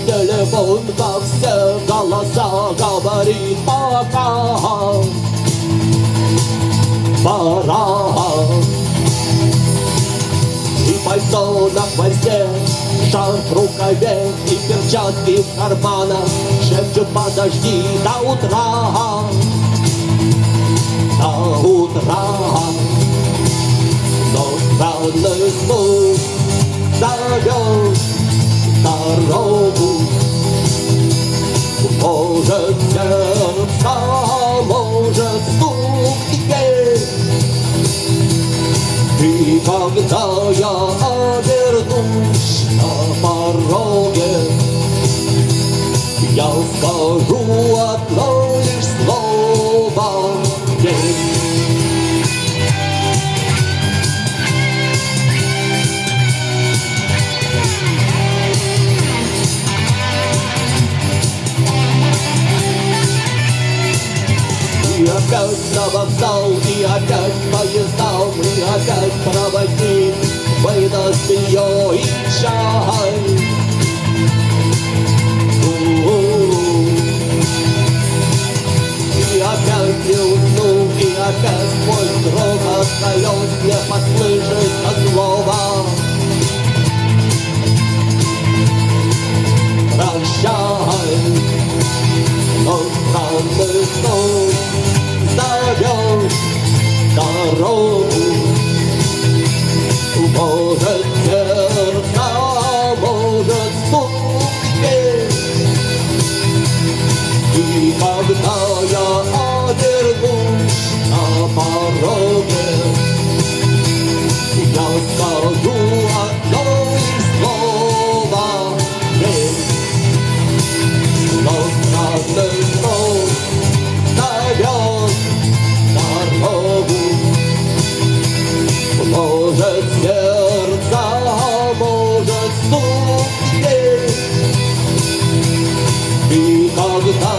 Телефон, как все голоса, говорит пока, пора. И пальто на хвосте, шарф в рукаве и перчатки в карманах шепчут: подожди до утра, до утра. Но странный звук зовет дорогу. Может, сердце, может, стук теперь. И когда я обернусь на пороге, я скажу одно лишь слово: нет. И опять на вокзал, и опять поезда, и опять проводник выдаст ее и чай. И опять не усну, и опять мой друг остается не послышать слова. Прощай, но странный сон зовет дорогу. Может, сердце, может, стук теперь. И когда я обернусь на пороге, я скажу одно лишь слово: нет. Но странный сон зовет дорогу. Может, сердце, может, стук теперь. И когда